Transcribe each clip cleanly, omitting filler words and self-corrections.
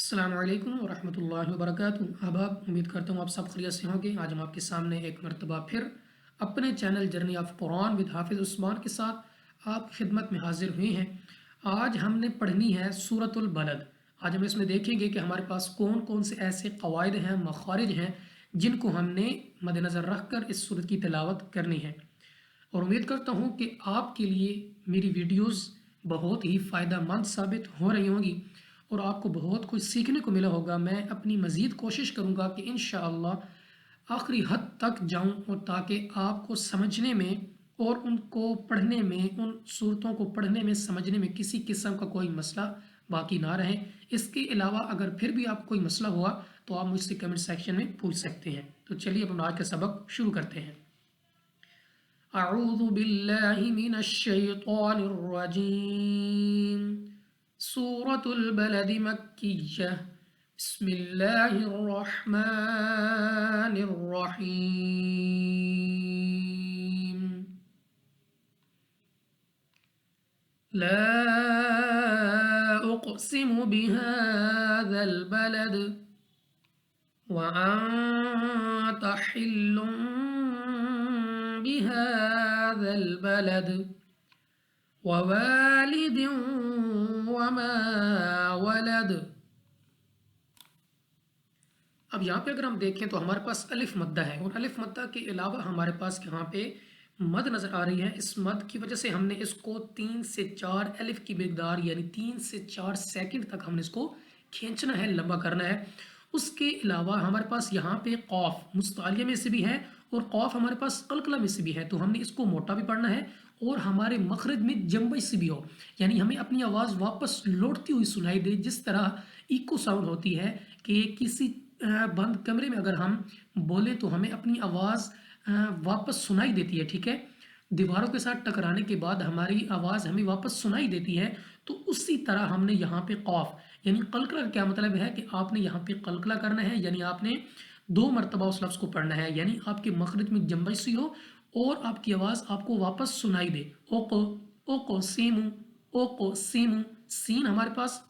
अस्सलामु अलैकुम वरहमतुल्लाहि वबरकातुहू। अब उम्मीद करता हूँ आप सब खैरियत से होंगे। आज हम आपके सामने एक मरतबा फिर अपने channel journey of Quran with हाफिज़ उस्मान के साथ आपकी खिदमत में हाजिर हुए हैं। आज हमने पढ़नी है सूरतुल बलद। आज हम इसमें देखेंगे कि हमारे पास कौन कौन से ऐसे कवायद हैं, मखारिज हैं, जिनको हमने मद्देनज़र रख कर इस सूरत की तिलावत करनी है। और उम्मीद करता हूँ कि आपके लिए मेरी वीडियोस बहुत ही फ़ायदेमंद साबित हो रही होंगी और आपको बहुत कुछ सीखने को मिला होगा। मैं अपनी मज़ीद कोशिश करूँगा कि इंशाअल्लाह आखिरी हद तक जाऊँ और ताकि आपको समझने में और उनको पढ़ने में, उन सूरतों को पढ़ने में, समझने में किसी किस्म का कोई मसला बाकी ना रहे। इसके अलावा अगर फिर भी आपको कोई मसला हुआ तो आप मुझसे कमेंट सेक्शन में पूछ सकते हैं। तो चलिए अब हम आज का सबक शुरू करते हैं। अऊज़ु बिल्लाहि मिनश शैतानिर रजीम। सूरतुल बलद मक्किय्यह। बिस्मिल्लाहिर रहमानिर रहीम। ला उक़सिमु बिहाज़ल बलद व अन्त हिल्लुम बिहाज़ल बलद ववालिदिन वमा वलद। अब यहाँ पे अगर हम देखें तो हमारे पास अलिफ मद्दा है और अलिफ मद्दा के अलावा हमारे पास यहाँ पे मद नज़र आ रही है। इस मद की वजह से हमने इसको 3 से 4 अलिफ की मिकदार यानी 3 से 4 सेकंड तक हमने इसको खींचना है, लंबा करना है। उसके अलावा हमारे पास यहाँ पे कौफ मुस्तालिया में से भी है और कौफ हमारे पास कलकला में से भी है, तो हमने इसको मोटा भी पढ़ना है और हमारे मखरज में जंबश से भी हो, यानी हमें अपनी आवाज़ वापस लौटती हुई सुनाई दे। जिस तरह इको साउंड होती है कि किसी बंद कमरे में अगर हम बोले तो हमें अपनी आवाज़ वापस सुनाई देती है, ठीक है। दीवारों के साथ टकराने के बाद हमारी आवाज़ हमें वापस सुनाई देती है, तो उसी तरह हमने यहाँ पे कौफ यानी कलकला का क्या मतलब है कि आपने यहाँ पे कलकला करना है, यानी आपने 2 मरतबा उस लफ्ज़ को पढ़ना है, यानी आपके मखरज में जंबश सी हो और आपकी आवाज़ आपको वापस सुनाई दे। ओको सीमू, ओको सीमू। सीन हमारे पास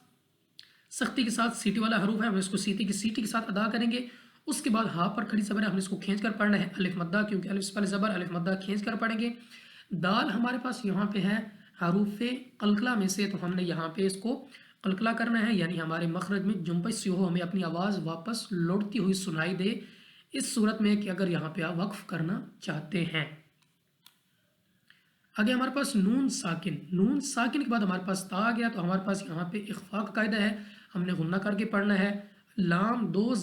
सख्ती के साथ सीटी वाला हरूफ है, हम इसको सीटी के साथ अदा करेंगे। उसके बाद हा पर खड़ी ज़बर है, हमने इसको खींच कर पढ़ना है। अलिफ मद्दा, क्योंकि अलिफ से पहले ज़बर, अलिफ मद्दा खींच कर पढ़ेंगे। दाल हमारे पास यहाँ पे है हरूफे कलकला में से, तो हमने यहाँ पे इसको कलकला करना है, यानी हमारे मखरज में जुम्पश सी हो, हमें अपनी आवाज़ वापस लौटती हुई सुनाई दे, इस सूरत में कि अगर यहाँ पे आप वक्फ करना चाहते हैं। आगे हमारे पास नून साकिन, नून साकिन के बाद हमारे पास ता आ गया, तो हमारे पास यहाँ पे इख्फा का कायदा है, हमने गुन्ना करके पढ़ना है। लाम 2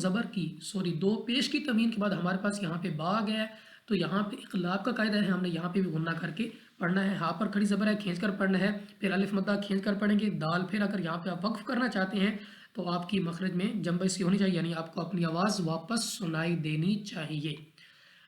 पेश की तमीन के बाद हमारे पास यहाँ पे बा आ गया है, तो यहाँ पे इक़लाब का कायदा है, हमने यहाँ पे भी गुन्ना करके पढ़ना है। हा पर खड़ी ज़बर है, खींच कर पढ़ना है। फिर अलिफ मद्दा खींच कर पढ़ेंगे। दाल फिर अगर यहाँ पे आप वक्फ करना चाहते हैं तो आपकी मखरज में जंबश सी होनी चाहिए, यानी आपको अपनी आवाज़ वापस सुनाई देनी चाहिए।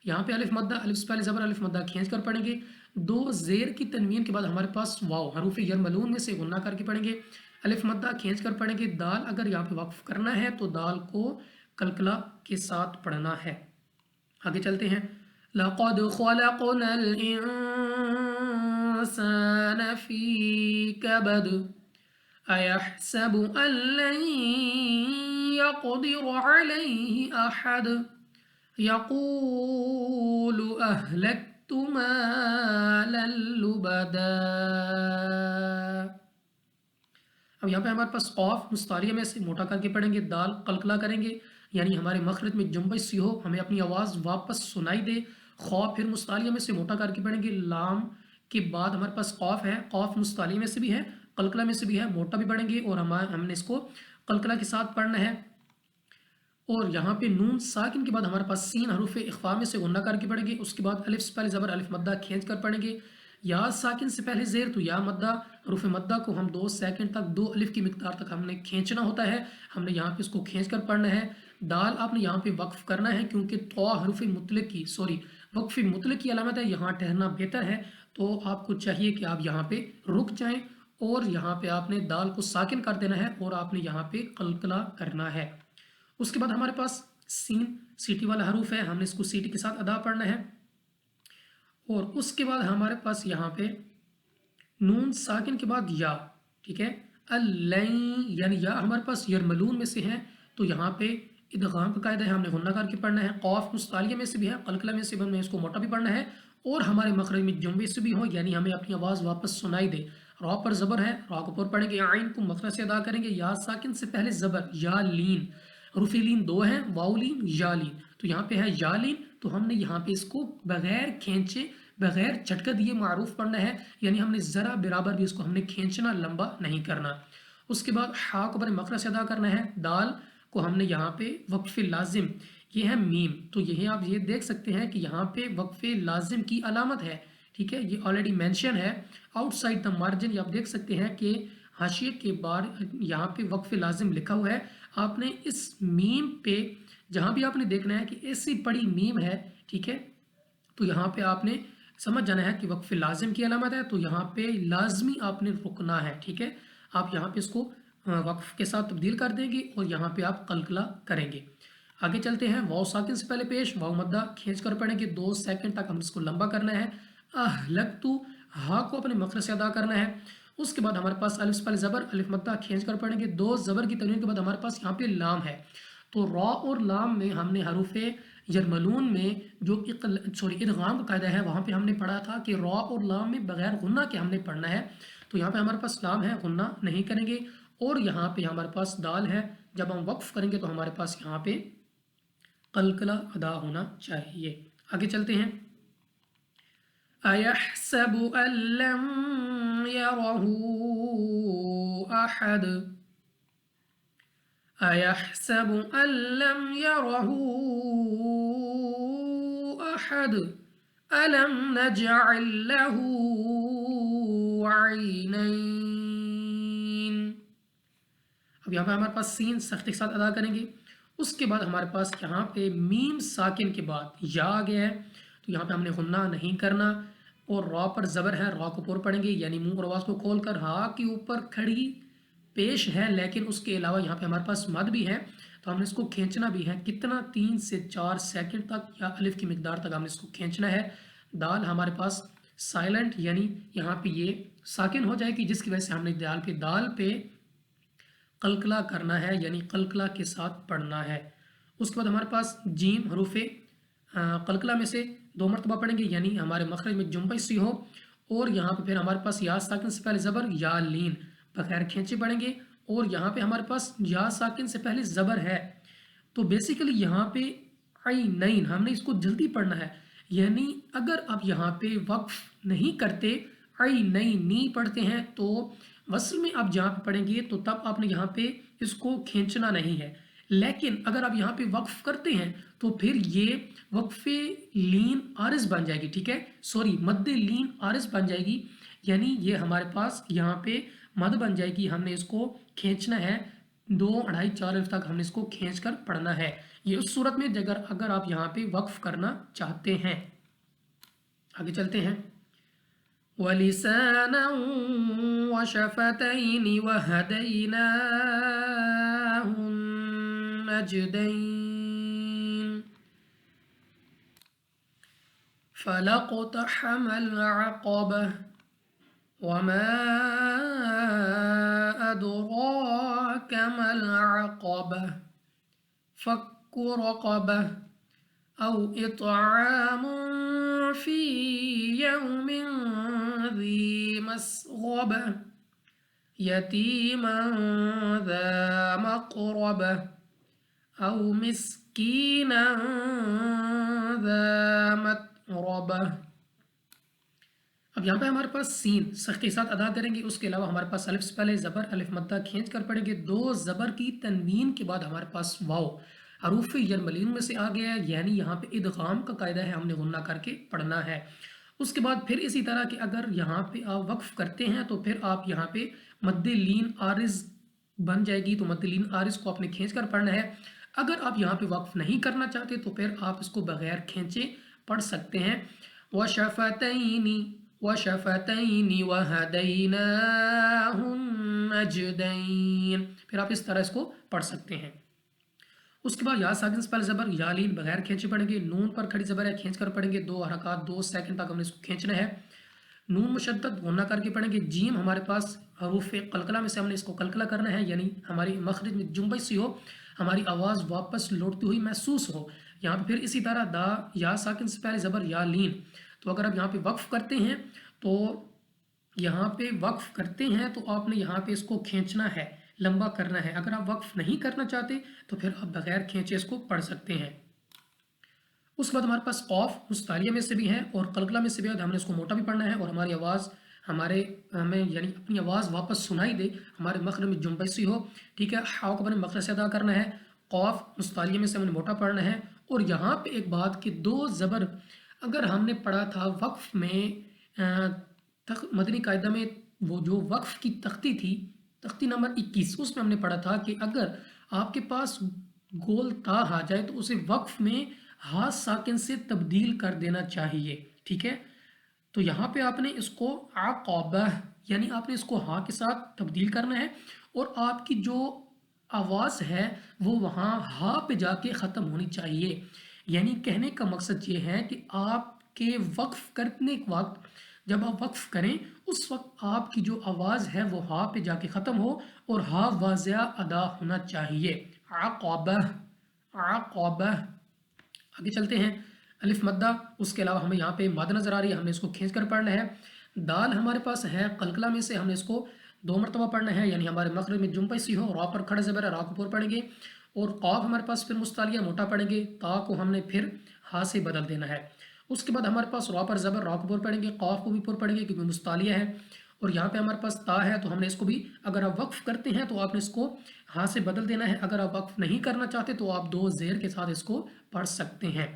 यहाँ पे अलिफ मद्दा, अलिफ से पहले ज़बर, अलिफ मद्दा खींच कर पढ़ेंगे। 2 ज़ेर की तनवीन के बाद हमारे पास वाव हरूफ यरमलून में से गुन्ना करके पढ़ेंगे। अलिफ मद्दा खींच कर पढ़ेंगे। दाल अगर यहाँ पे वक्फ करना है तो दाल को कलकला के साथ पढ़ना है। आगे चलते हैं। लक़द ख़लक़नल इंसान फ़ी कबद अयहसबु अन लन यक़दिर अलैहि अहद यक़ूलु अहलक्तु मालन लुबदा। अब यहाँ पे हमारे पास कौफ मुस्तारिया में से मोटा करके पढ़ेंगे। दाल कलकला करेंगे, यानी हमारे मखरज में जुम्बश सी हो, हमें अपनी आवाज़ वापस सुनाई दे। खौफ फिर मुस्तालिया में से मोटा करके पढ़ेंगे। लाम के बाद हमारे पास कौफ है, कौफ मुस्तालिया में से भी है, कलकला में से भी है, मोटा भी पढ़ेंगे और हमने इसको कलकला के साथ पढ़ना है। और यहाँ पे नून साकिन के बाद हमारे पास सीन हरूफ इख्फा में से गुन्ना करके पढ़ेंगे। उसके बाद अलिफ से पहले ज़बर, अलिफ मद्दा खींच कर पढ़ेंगे। या साकिन से पहले ज़ेर, तो या मद्दा, हरूफ मद्दा को हम 2 सेकंड तक, 2 अलिफ की मिकदार तक हमने खींचना होता है, हमने यहाँ पे इसको खींच कर पढ़ना है। दाल आपने यहाँ पे वक्फ करना है, क्योंकि तो हरूफ मुतलक की वक्फ मुतलक की अलामत है, यहाँ ठहरना बेहतर है, तो आपको चाहिए कि आप यहाँ पे रुक जाएँ और यहाँ पे आपने दाल को साकिन कर देना है और आपने यहाँ पे कलकला करना है। उसके बाद हमारे पास सीन सीटी वाला हरूफ है, हमने इसको सीटी के साथ अदा पढ़ना है। और उसके बाद हमारे पास यहाँ पे नून साकिन के बाद या, ठीक है। अल्लैन, यानी या हमारे पास यरमलून में से है तो यहाँ पे इदगाम का कायदा है, हमने गुन्ना करके पढ़ना है। कौफ मुस्तालिया में से भी है, कलकला में से भी हमें इसको मोटा भी पढ़ना है, और हमारे मखरज में जुम्बे से भी हो, यानी हमें अपनी आवाज़ वापस सुनाई दे। रॉ पर ज़बर है, रॉ को ऊपर पढ़ेंगे, आइन को मखरज से अदा करेंगे, या साकिन से पहले ज़बर, या लीन, रुफी लीन दो है, वाउलीन या लीन, तो यहाँ पे है या लीन, तो हमने यहाँ पे इसको बगैर खींचे बगैर झटका दिए मारूफ पढ़ना है, यानी हमने ज़रा बराबर भी इसको हमने खींचना, लंबा नहीं करना। उसके बाद हा को बड़े मखरज से अदा करना है। दाल को हमने यहाँ पे वक्फ़े लाजिम, ये है मीम, तो यही आप ये देख सकते हैं कि यहाँ पे वक्फ़े लाजिम की अलामत है, ठीक है, ये ऑलरेडी मेंशन है आउटसाइड द मार्जिन। ये आप देख सकते हैं कि हाशिए के बाद यहाँ पे वक्फ़े लाजिम लिखा हुआ है। आपने इस मीम पे जहाँ भी आपने देखना है कि ऐसी बड़ी मीम है, ठीक है, तो यहाँ पे आपने समझ जाना है कि वक्फ़े लाजिम की अलामत है, तो यहाँ पे लाजमी आपने रुकना है, ठीक है। आप यहाँ पे इसको वक्फ के साथ तब्दील कर देंगे और यहाँ पे आप कलकला करेंगे। आगे चलते हैं, वाव साकिन से पहले पेश, वाव मद्दा खींच कर पढ़ेंगे, 2 सेकंड तक हम इसको लंबा करना है। अहलकतु, हा को अपने मखरज से अदा करना है। उसके बाद हमारे पास अलिफ से पहले ज़बर, अलिफ मद्दा खींच कर पढ़ेंगे, 2 ज़बर की तनवीन के बाद हमारे पास यहाँ पे लाम है, तो रॉ और लाम में हमने हरूफे यरमलून में जो इदगाम का कायदा है वहाँ पे हमने पढ़ा था कि रॉ और लाम में बगैर गुन्ना के हमने पढ़ना है, तो यहाँ पे हमारे पास लाम है, गुन्ना नहीं करेंगे। और यहाँ पे हमारे पास दाल है, जब हम वक्फ करेंगे तो हमारे पास यहाँ पे कलकला अदा होना चाहिए। आगे चलते हैं, अयहसबु अल्लम यरहू अहद, अयहसबु अल्लम यरहू अहद, अलम नजअल लहू ऐनैन। अब यहाँ पे हमारे पास सीन सख्ती के साथ अदा करेंगे। उसके बाद हमारे पास यहाँ पे मीम साकिन के बाद या आ गया है, तो यहाँ पे हमने गुन्ना नहीं करना, और रॉ पर ज़बर है, रॉ को ऊपर पढ़ेंगे, यानी मुंह और आवाज़ को खोल कर हा के ऊपर खड़ी पेश है, लेकिन उसके अलावा यहाँ पे हमारे पास मद भी है, तो हमने इसको खींचना भी है। कितना, 3 से 4 सेकंड तक या अलिफ की मिकदार तक हमने इसको खींचना है। दाल हमारे पास साइलेंट, यानी यहाँ पे ये साकिन हो जाएगी, जिसकी वजह से हमने दाल पे कलकला करना है, यानी कलकला के साथ पढ़ना है। उसके बाद हमारे पास जीम हरूफे कलकला में से 2 मरतबा पढ़ेंगे, यानी हमारे मखरज में जुम्बा सी हो, और यहाँ पे फिर हमारे पास या साकिन से पहले ज़बर, या लीन बगैर खींचे पढ़ेंगे, और यहाँ पे हमारे पास या साकिन से पहले ज़बर है, तो बेसिकली यहाँ पे आई नईन हमने इसको जल्दी पढ़ना है, यानी अगर आप यहाँ पे वक्फ नहीं करते, आई नई नी पढ़ते हैं, तो वस्ल में आप जहाँ पे पढ़ेंगे तो तब आपने यहाँ पे इसको खींचना नहीं है। लेकिन अगर आप यहाँ पे वक्फ करते हैं तो फिर ये वक्फे लीन आरिज बन जाएगी, ठीक है, सॉरी मद्दे लीन आरिज बन जाएगी, यानी ये हमारे पास यहाँ पे मद बन जाएगी, हमने इसको खींचना है, 2, 2.5, 4 अलिफ तक हमने इसको खींच कर पढ़ना है। ये उस सूरत में अगर आप यहाँ पे वक्फ करना चाहते हैं। आगे चलते हैं, वलिसाना वशफतैन वहदैनाहुन नजदैन, फलक़तहमल अक़बह, वमा अदराक मल अक़बह, फक्कु रक़बह, औ इत्आमुन फ़ी यौमिन ज़ी मस्ग़बह, यतीमन ज़ा मक़रबह, औ मिस्कीनन ज़ा मतरबह। अब यहाँ पे हमारे पास सीन सख्ती के साथ अदा करेंगे, उसके अलावा हमारे पास अलिफ से पहले ज़बर, अलिफ मद्दा खींच कर पढ़ेंगे, 2 ज़बर की तनवीन के बाद हमारे पास वाव हरूफ यरमलीन में से आ गया है, यानी यहाँ पे इदगाम का कायदा है, हमने गुन्ना करके पढ़ना है। उसके बाद फिर इसी तरह के अगर यहाँ पे आप वक्फ करते हैं तो फिर आप यहाँ पे मद्दे लीन आरिज बन जाएगी, तो मद्दे लीन आरिज को आपने खींच कर पढ़ना है। अगर आप यहाँ पे वक्फ नहीं करना चाहते तो फिर आप इसको बगैर खींचे पढ़ सकते हैं। वशफतैनी वशफतैनी वहदैनाहुन नजदैन, फिर आप इस तरह इसको पढ़ सकते हैं। उसके बाद या साकिन से पहले ज़बर, या लीन बगैर खींचे पढ़ेंगे, नून पर खड़ी ज़बर है, खींच कर पढ़ेंगे, 2 हरकत 2 सेकंड तक हमने इसको खींचना है। नून मुशद्दद गुन्ना करके पढ़ेंगे। जीम हमारे पास हरूफ कलकला में से हमने इसको कलकला करना है, यानी हमारी मखरज में जुम्बश सी हो, हमारी आवाज़ वापस लौटती हुई महसूस हो। यहाँ पे फिर इसी तरह दा या साकिन से पहले ज़बर या लीन। तो अगर आप यहाँ पे वक्फ करते हैं तो यहाँ पे वक्फ करते हैं तो आपने यहाँ पे इसको खींचना है, लंबा करना है। अगर आप वक्फ नहीं करना चाहते तो फिर आप बगैर खींचे इसको पढ़ सकते हैं। उसके बाद हमारे पास कौफ मुस्तालिया में से भी है और कलकला में से भी है, हमने इसको मोटा भी पढ़ना है और हमारी आवाज़ हमें यानी अपनी आवाज़ वापस सुनाई दे, हमारे मखरज में जुम्बशी हो। ठीक है, हाव को अपने मखरज से अदा करना है। कौफ मुस्तालिया में से हमने मोटा पढ़ना है। और यहाँ पे एक बात कि दो ज़बर अगर हमने पढ़ा था वक्फ में मदनी कायदा में, वो जो वक्फ की तख्ती थी, तख्ती नंबर 21, उसमें हमने पढ़ा था कि अगर आपके पास गोल ता आ जाए तो उसे वक्फ में हा साकिन से तब्दील कर देना चाहिए। ठीक है, तो यहाँ पे आपने इसको आक़ाबह यानी आपने इसको हा के साथ तब्दील करना है और आपकी जो आवाज़ है वो वहाँ हा पे जाके ख़त्म होनी चाहिए। यानी कहने का मकसद ये है कि आपके वक्फ करने के वक्त, जब आप वक्फ करें उस वक्त आपकी जो आवाज़ है वो हा पे जाके ख़त्म हो और हा वाज़िया अदा होना चाहिए। आक़ाबह, आक़ाबह। आगे चलते हैं, अलिफ मद्दा। उसके अलावा हमें यहाँ पे मद नज़र आ रही है, हमने इसको खींच कर पढ़ना है। दाल हमारे पास है कलकला में से, हमने इसको 2 मरतबा पढ़ना है, यानी हमारे मखरज में जुम्पा सी हो। रा पर खड़े ज़बर है, रा को ऊपर पढ़ेंगे। और कॉफ हमारे पास फिर मुस्तालिया मोटा पढ़ेंगे, ता को हमने फिर हा से बदल देना है। उसके बाद हमारे पास रा पर ज़बर, रा को ऊपर पढ़ेंगे, कॉफ को भी ऊपर पढ़ेंगे क्योंकि मुस्तालिया है। और यहाँ पे हमारे पास ता है तो हमने इसको भी, अगर आप वक्फ करते हैं तो आपने इसको हा से बदल देना है। अगर आप वक्फ नहीं करना चाहते तो आप 2 ज़ेर के साथ इसको पढ़ सकते हैं।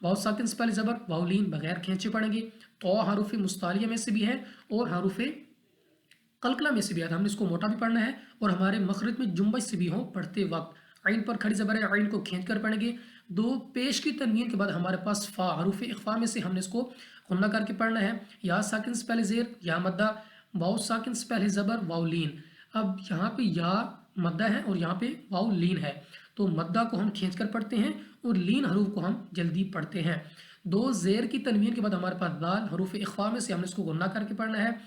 वाव साकिन से पहले ज़बर, वाउलीन बगैर खींचे पढ़ेंगे। तो हरूफ मुस्तालिया में से भी है और हरूफ कलकला में से भी है, हमने इसको मोटा भी पढ़ना है और हमारे मखरज में जुम्बश से भी हो पढ़ते वक्त। आइन पर खड़ी ज़बर है, आइन को खींच कर पढ़ेंगे। 2 पेश की तनवीन के बाद हमारे पास फ़ा, हरूफ इख्फा में से हमने इसको गुन्ना करके पढ़ना है। या साकिन से पहले ज़ेर, या मद्दा। वाव साकिन से पहले ज़बर, वाउलीन। अब यहाँ पे या मद्दा है और यहाँ पे वाउलीन है, तो मद्दा को हम खींच कर पढ़ते हैं और लीन हरूफ को हम जल्दी पढ़ते हैं। 2 ज़ेर की तनवीन के बाद हमारे पास दाल, हरूफ इख्फा में से हमने इसको गुन्ना करके पढ़ना है।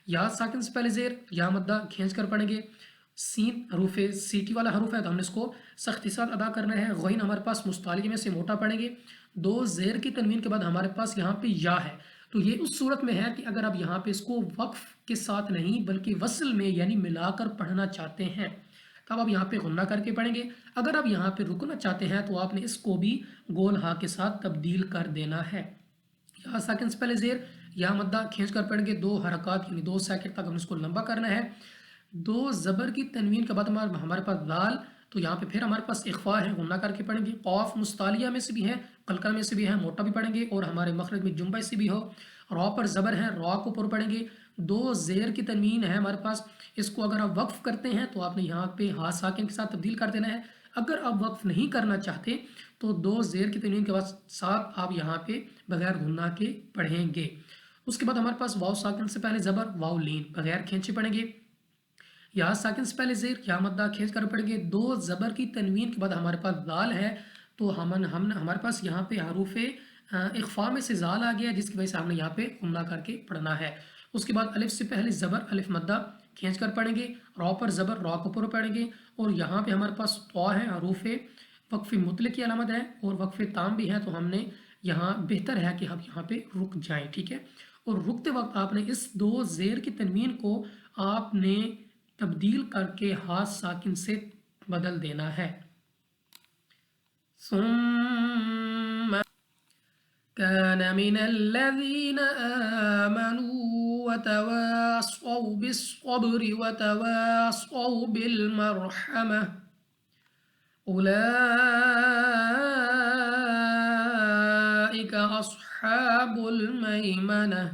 या साकिन से पहले ज़ेर, या मद्दा खींच कर पढ़ेंगे। सीन हरूफ सीटी वाला हरूफ है तो हमने इसको सख्ती साथ अदा करना है। गैन हमारे पास मुस्तालिया में से मोटा पढ़ेंगे। 2 ज़ेर की तनवीन के बाद हमारे पास यहाँ पे या है, तो ये उस सूरत में है कि अगर आप यहाँ पे इसको वक्फ के साथ नहीं बल्कि वसल में यानी मिलाकर पढ़ना चाहते हैं तब आप यहाँ पे गुन्ना करके पढ़ेंगे। अगर आप यहाँ पे रुकना चाहते हैं तो आपने इसको भी गोल हा के साथ तब्दील कर देना है। या साकिन से पहले ज़ेर, या मद्दा खींच कर पढ़ेंगे। 2 हरकत यानी 2 सेकंड तक हमने इसको लंबा करना है। 2 ज़बर की तनवीन के बाद हमारे पास दाल, तो यहाँ पे फिर हमारे पास इख्फा है, गुन्ना करके पढ़ेंगे। कौफ मुस्तालिया में से भी है, कलकला में से भी है, मोटा भी पढ़ेंगे और हमारे मखरज में जुम्बा से भी हो। रा पर ज़बर है, रा को ऊपर पढ़ेंगे। 2 ज़ेर की तनवीन है हमारे पास, इसको अगर आप वक्फ करते हैं तो आपने यहाँ पे हा साकिन के साथ तब्दील कर देना है। अगर आप वक्फ नहीं करना चाहते तो 2 ज़ेर की तनवीन के बाद साथ आप यहाँ पे बगैर गुन्ना के पढ़ेंगे। उसके बाद हमारे पास वाव साकिन से पहले ज़बर, वाव लीन बगैर खींचे पढ़ेंगे। या साकिन से पहले ज़ेर, या मद्दा खींच कर पढ़ेंगे। 2 ज़बर की तनवीन के बाद हमारे पास दाल है, तो हम हमारे पास यहाँ पे हरूफ इख्फा में से जाल आ गया जिसकी वजह से हमने यहाँ पे गुन्ना करके पढ़ना है। उसके बाद अलिफ से पहले ज़बर, अलिफ मद्दा खींच कर पढ़ेंगे। रा पर ज़बर, रा को ऊपर पढ़ेंगे और यहाँ पे हमारे पास तो है, हरूफ वक्फ़ मुतलक़ की अलामत है और वक्फ़ ताम भी है, तो हमने यहाँ बेहतर है कि हम यहाँ पे रुक जाएं। ठीक है, और रुकते वक्त आपने इस 2 ज़ेर की तनवीन को आपने तब्दील करके हा साकिन से बदल देना है। सुम्मा कान मिनल्लज़ीना आमनू वतवास्सौ बिस्सब्रि वतवास्सौ बिलमरहमह उलाइका अस्हाबुल मैमनह।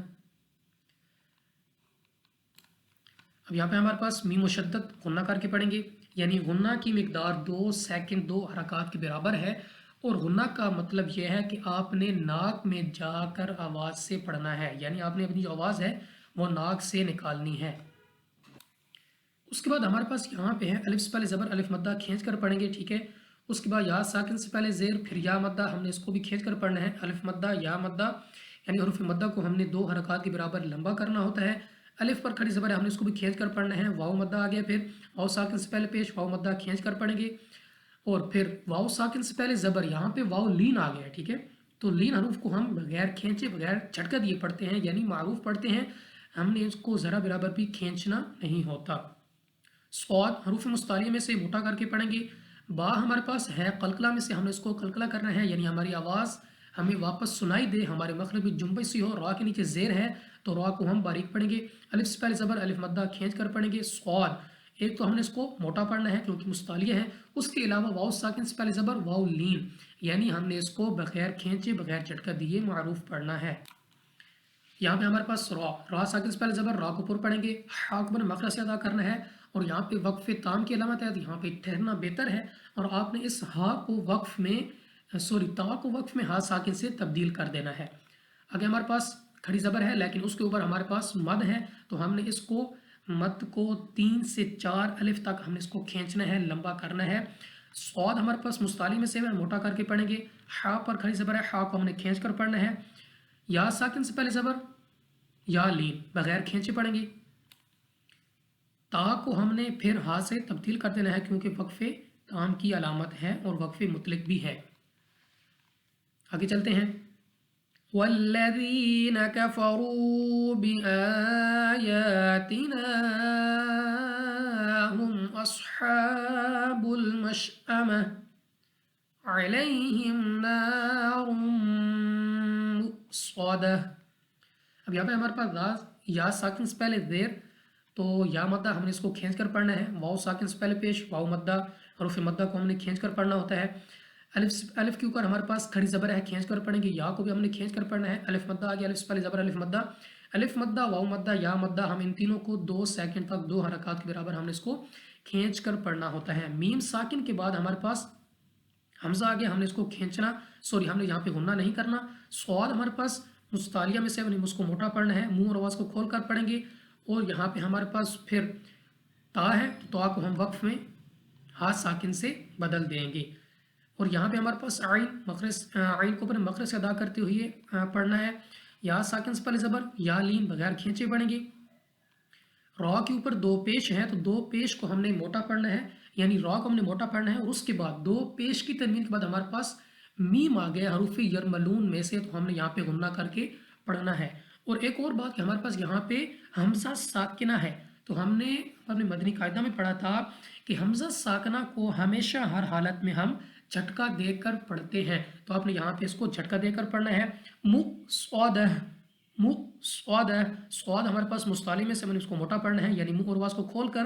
अब यहाँ पे हमारे पास मीम मुशद्दद गुन्ना करके पढ़ेंगे, यानी गुन्ना की मिकदार 2 सेकंड 2 हरकत के बराबर है। और गुन्ना का मतलब यह है कि आपने नाक में जाकर आवाज़ से पढ़ना है, यानी आपने अपनी जो आवाज़ है वो नाक से निकालनी है। उसके बाद हमारे पास यहाँ पे है अलिफ से पहले ज़बर, अलिफ मद्दा खींच कर पढ़ेंगे। ठीक है, उसके बाद या साकिन से पहले ज़ेर, फिर या मद्दा, हमने इसको भी खींच कर पढ़ना है। अलिफ मद्दा, या मद्दा, यानी حروف مدہ کو ہم نے 2 حرکات کے برابر لمبا کرنا ہوتا ہے۔ الف پر کھڑی زبر ہے، ہم نے اس کو بھی کھینچ کر پڑھنا ہے۔ واو مدہ آ گیا، پھر واو ساکن سے پہلے پیش واو مدہ کھینچ کر پڑھیں گے، اور پھر واو ساکن سے پہلے زبر، یہاں پہ واو لین آ گیا ہے، ٹھیک ہے؟ تو لین حروف کو ہم بغیر کھینچے بغیر جھٹکا دیے پڑھتے ہیں، یعنی معروف پڑھتے ہیں، ہم نے اس کو ذرا برابر بھی کھینچنا نہیں ہوتا۔ صاد حروف مستعلیہ میں سے موٹا کر کے پڑھیں گے۔ با ہمارے پاس ہے قلقلہ میں سے، ہم نے اس کو قلقلہ کرنا ہے، یعنی ہماری آواز ہمیں واپس سنائی دے، ہمارے مخرج بھی جنبش سی ہو۔ را کے نیچے زیر ہے تو را کو ہم باریک پڑھیں گے۔ الف سے پہلے زبر، الف مدہ کھینچ کر پڑھیں گے۔ صاد ایک تو ہم نے اس کو موٹا پڑھنا ہے کیونکہ مستعلیہ ہے، اس کے علاوہ واو ساکن سے پہلے زبر، واو لین، یعنی ہم نے اس کو بغیر کھینچے بغیر جھٹکا دیے معروف پڑھنا ہے۔ یہاں پہ ہمارے پاس را ساکن سے پہلے زبر، را کو پر پڑھیں گے، ہا کو اپنے مخرج سے ادا کرنا ہے، اور یہاں پہ وقف تام کی علامت ہے، یہاں پہ ٹھہرنا بہتر ہے، اور آپ نے اس ہا کو وقف میں تا کو وقف میں ہا ساکن سے تبدیل کر دینا ہے۔ اگر ہمارے پاس کھڑی زبر ہے لیکن اس کے اوپر ہمارے پاس مد ہے، تو ہم نے اس کو مد کو 3 سے 4 الف تک ہم نے اس کو کھینچنا ہے، لمبا کرنا ہے۔ صاد ہمارے پاس مستعلی میں سے موٹا کر کے پڑھیں گے۔ ہا پر کھڑی زبر ہے، ہا کو ہم نے کھینچ کر پڑھنا ہے۔ یا ساکن سے پہلے زبر، یا لین بغیر کھینچے پڑھیں گے۔ تا کو ہم نے پھر ہا سے تبدیل کر دینا ہے کیونکہ وقف تام کی علامت ہے اور وقف مطلق بھی ہے۔ آگے چلتے ہیں۔ والذین کفروا بآیاتنا هم اصحاب المشأمة علیہم نار مؤصدہ۔ اب یہاں پہ ہمارے پاس یا ساکن سے پہلے زیر، تو یا مدہ ہم نے اس کو کھینچ کر پڑھنا ہے۔ واو ساکن سے پہلے پیش، واو مدہ، حروف مدہ کو ہم نے کھینچ کر پڑھنا ہوتا ہے۔ الف کے اوپر ہمارے پاس کھڑی زبر ہے، کھینچ کر پڑھیں گے۔ یا کو بھی ہم نے کھینچ کر پڑھنا ہے۔ الف مدہ آ گیا، الف سے پہلے زبر، الف مدہ واو مدہ یا مدہ، ہم ان تینوں کو 2 سیکنڈ تک 2 حرکات کے برابر ہم نے اس کو کھینچ کر پڑھنا ہوتا ہے۔ میم ساکن کے بعد ہمارے پاس حمزہ آ گیا، ہم نے اس کو کھینچنا، ہم نے یہاں پہ غنہ نہیں کرنا۔ صاد ہمارے پاس مستعلیہ میں سے اس کو موٹا پڑھنا ہے، منہ اور آواز کو کھول کر پڑھیں گے، اور یہاں پہ ہمارے پاس پھر تا ہے تو تا کو ہم وقف میں ہا ساکن سے بدل دیں گے، اور یہاں پہ ہمارے پاس عین عین کو اپنے مخرج سے ادا کرتے ہوئے پڑھنا ہے۔ یا ساکن سے پہلے زبر، یا لین بغیر کھینچے پڑھیں گے۔ را کے اوپر 2 پیش ہے تو 2 پیش کو ہم نے موٹا پڑھنا ہے، یعنی را کو ہم نے موٹا پڑھنا ہے، اور اس کے بعد 2 پیش کی تنوین کے بعد ہمارے پاس میم آ گیا حروف یرملون میں سے، تو ہم نے یہاں پہ غنہ کر کے پڑھنا ہے۔ اور ایک اور بات کہ ہمارے پاس یہاں پہ حمزہ ساکنہ ہے، تو ہم نے اپنے مدنی قاعدہ میں پڑھا تھا کہ حمزہ ساکنہ کو ہمیشہ ہر حالت میں ہم جھٹکا دے کر پڑھتے ہیں، تو آپ نے یہاں پہ اس کو جھٹکا دے کر پڑھنا ہے۔ مؤصدہ، مؤصدہ، صاد ہمارے پاس مستعلی میں سے، میں نے اس کو موٹا پڑھنا ہے، یعنی منہ اور آواز کو کھول کر۔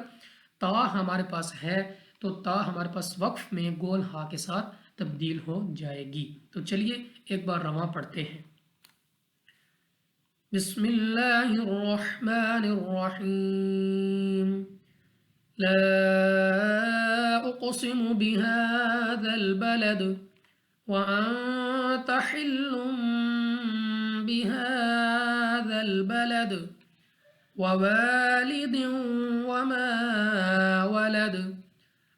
تا ہمارے پاس ہے تو تا ہمارے پاس وقف میں گول ہا کے ساتھ تبدیل ہو جائے گی۔ تو چلیے ایک بار رواں پڑھتے ہیں۔ بسم اللہ الرحمن الرحیم۔ لا اقسم بهذا البلد وانت حل بهذا البلد ووالد وما ولد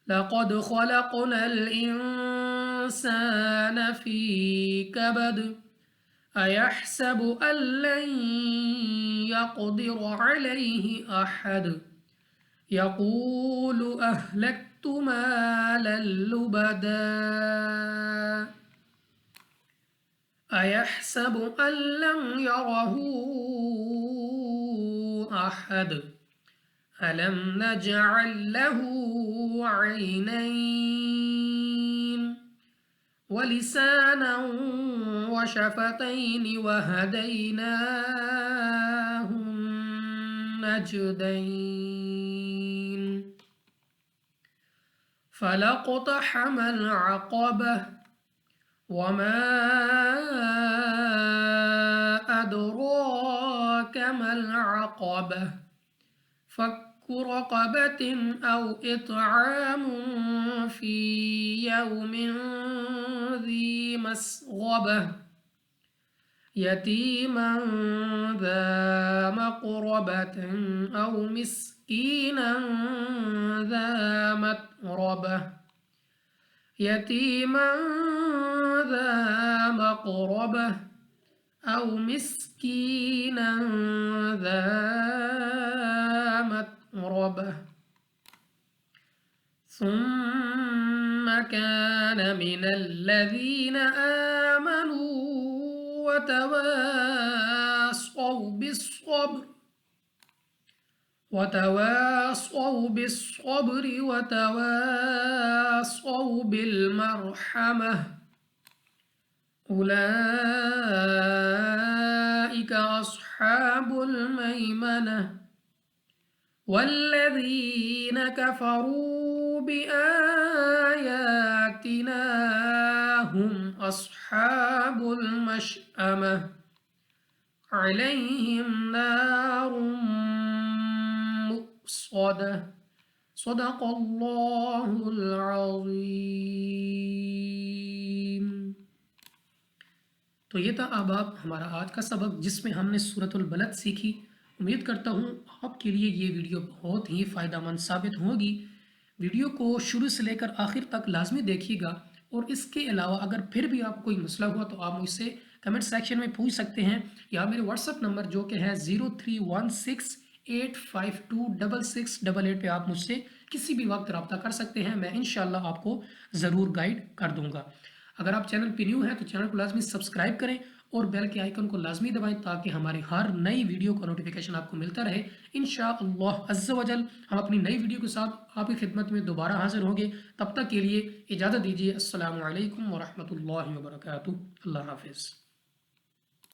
لقد خلقنا الإنسان في كبد أيحسب أن لن يقدر عليه أحد يقول أهلكت مالا لبدا أيحسب أن لم يره أحد ألم نجعل له عينين ولسانا وشفتين وهديناه النجدين فلاقتحم العقبة وما أدراك ما العقبة فك رقبة أو إطعام في يوم ذي مسغبة يتيما ذا مقربة أو مسكينا ذا متربة يتيما ذا مقربة أو مسكينا ذا متربة ثم كان من الذين آمنوا وتواصوا بالصبر وتواصوا بالمرحمة أولئك أصحاب الميمنة والذين كفروا بآياتنا هم أصحاب المشأمة عليهم نار مؤصدة صدق الله العظیم۔ تو یہ تھا احباب ہمارا آج کا سبق جس میں ہم نے سورۃ البلد سیکھی۔ امید کرتا ہوں آپ کے لیے یہ ویڈیو بہت ہی فائدہ مند ثابت ہوگی۔ ویڈیو کو شروع سے لے کر آخر تک لازمی دیکھیے گا، اور اس کے علاوہ اگر پھر بھی آپ کوئی مسئلہ ہوا تو آپ مجھ سے کمنٹ سیکشن میں پوچھ سکتے ہیں، یا میرے واٹس ایپ نمبر جو کہ ہے 0316852688 پہ آپ مجھ سے کسی بھی وقت رابطہ کر سکتے ہیں۔ میں انشاءاللہ آپ کو ضرور گائیڈ کر دوں گا۔ اگر آپ چینل پہ نیو ہیں تو چینل کو لازمی سبسکرائب کریں اور بیل کے آئیکن کو لازمی دبائیں تاکہ ہماری ہر نئی ویڈیو کا نوٹیفیکیشن آپ کو ملتا رہے۔ انشاءاللہ عز و جل ہم اپنی نئی ویڈیو کے ساتھ آپ کی خدمت میں دوبارہ حاضر ہوں گے۔ تب تک کے لیے اجازت دیجیے۔ السلام علیکم ورحمۃ اللہ وبرکاتہ۔ اللہ حافظ۔